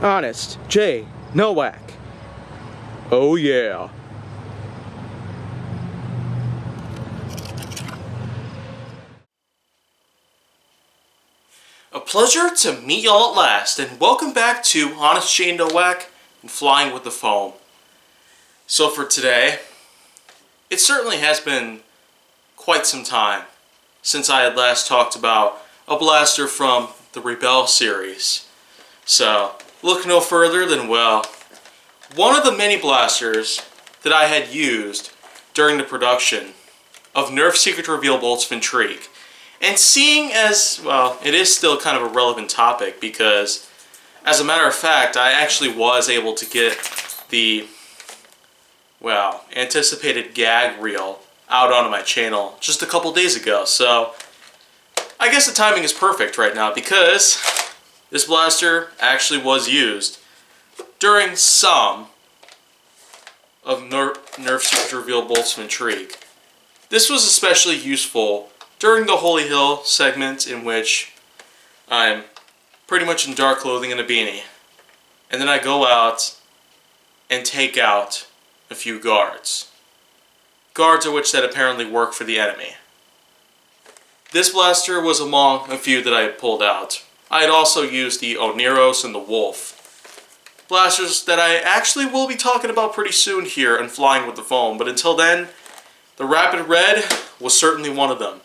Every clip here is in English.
Honest J. Nowak. Oh yeah. A pleasure to meet y'all at last, and welcome back to Honest J. Nowak and Flying with the Foam. So for today, it certainly has been quite some time since I had last talked about a blaster from the Rebel series. So, look no further than, well, one of the many blasters that I had used during the production of Nerf Secret Reveal Boltzmann Intrigue. And seeing as, well, it is still kind of a relevant topic because, as a matter of fact, I actually was able to get the, well, anticipated gag reel out onto my channel just a couple days ago. So, I guess the timing is perfect right now because this blaster actually was used during some of Nerf Secret Reveal Boltzmann Intrigue. This was especially useful during the Holy Hill segment in which I'm pretty much in dark clothing and a beanie. And then I go out and take out a few guards. Guards of which that apparently work for the enemy. This blaster was among a few that I had pulled out. I had also used the Oneros and the Wolf. Blasters that I actually will be talking about pretty soon here on Flying with the Foam, but until then, the Rapid Red was certainly one of them.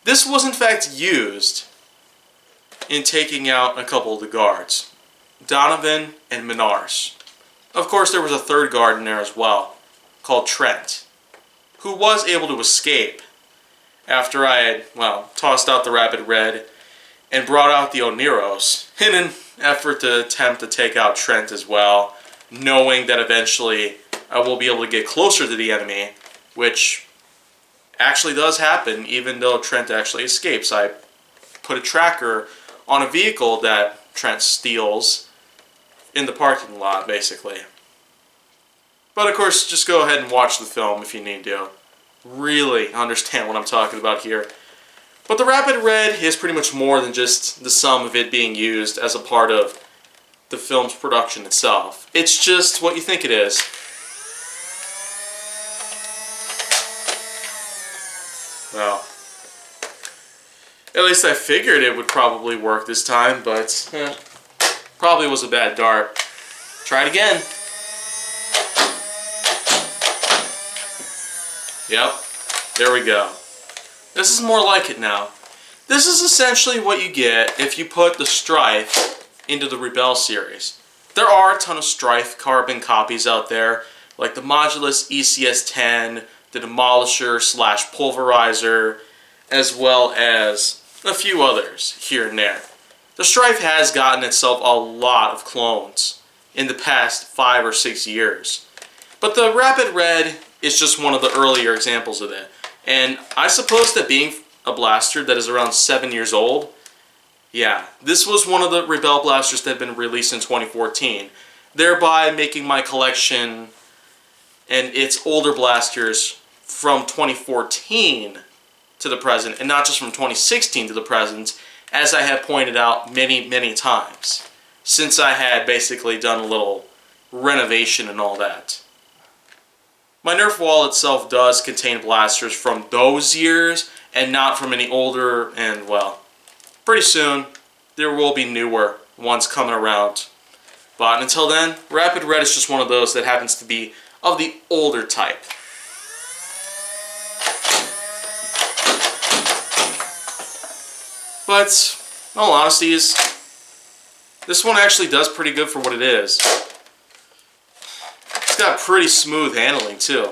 This was in fact used in taking out a couple of the guards, Donovan and Minars. Of course, there was a third guard in there as well, called Trent, who was able to escape after I had, well, tossed out the Rapid Red and brought out the Oneros in an effort to attempt to take out Trent as well, knowing that eventually I will be able to get closer to the enemy, which actually does happen even though Trent actually escapes. I put a tracker on a vehicle that Trent steals in the parking lot, basically. But of course, just go ahead and watch the film if you need to really understand what I'm talking about here. But the Rapid Red is pretty much more than just the sum of it being used as a part of the film's production itself. It's just what you think it is. Well, at least I figured it would probably work this time, but probably was a bad dart. Try it again. Yep, there we go. This is more like it now. This is essentially what you get if you put the Strife into the Rebel series. There are a ton of Strife carbon copies out there, like the Modulus ECS-10, the Demolisher / Pulverizer, as well as a few others here and there. The Strife has gotten itself a lot of clones in the past 5 or 6 years. But the Rapid Red is just one of the earlier examples of it. And I suppose that being a blaster that is around 7 years old, yeah, this was one of the Rebel blasters that had been released in 2014, thereby making my collection and its older blasters from 2014 to the present, and not just from 2016 to the present, as I have pointed out many, many times, since I had basically done a little renovation and all that. My Nerf wall itself does contain blasters from those years, and not from any older, and well, pretty soon there will be newer ones coming around. But until then, Rapid Red is just one of those that happens to be of the older type. But, in all honesty, this one actually does pretty good for what it is. It's got pretty smooth handling too.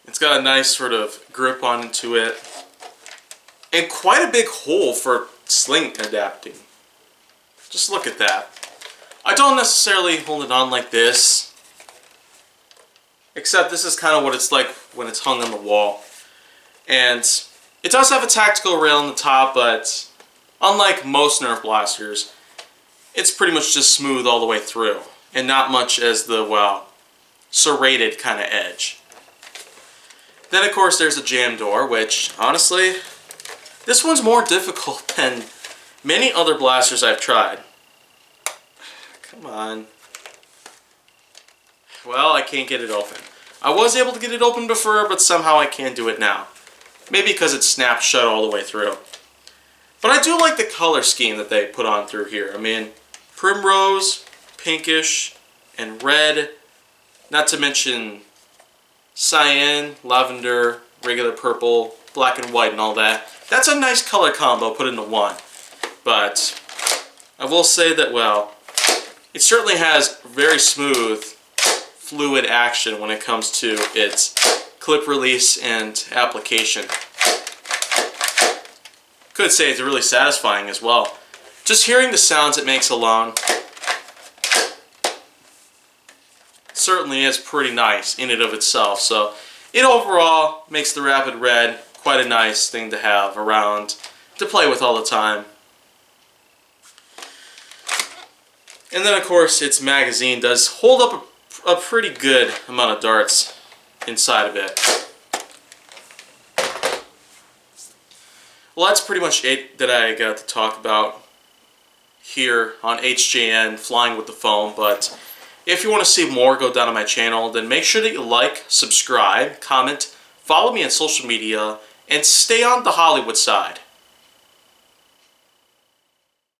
It's got a nice sort of grip onto it. And quite a big hole for sling adapting. Just look at that. I don't necessarily hold it on like this. Except this is kind of what it's like when it's hung on the wall. And it does have a tactical rail on the top, but unlike most Nerf blasters, it's pretty much just smooth all the way through. And not much as the, well, serrated kind of edge. Then of course there's a jam door, which honestly, this one's more difficult than many other blasters I've tried. Come on. Well, I can't get it open. I was able to get it open before, but somehow I can't do it now. Maybe because it snapped shut all the way through. But I do like the color scheme that they put on through here. I mean, primrose, pinkish, and red. Not to mention cyan, lavender, regular purple, black and white, and all that. That's a nice color combo put into one. But I will say that, well, it certainly has very smooth, fluid action when it comes to its clip release and application. Could say it's really satisfying as well. Just hearing the sounds it makes alone certainly is pretty nice in and of itself. So it overall makes the Rapid Red quite a nice thing to have around to play with all the time. And then of course its magazine does hold up a pretty good amount of darts inside of it. Well, that's pretty much it that I got to talk about here on HJN Flying with the Foam. But if you want to see more go down on my channel, then make sure that you like, subscribe, comment, follow me on social media, and stay on the Hollywood side.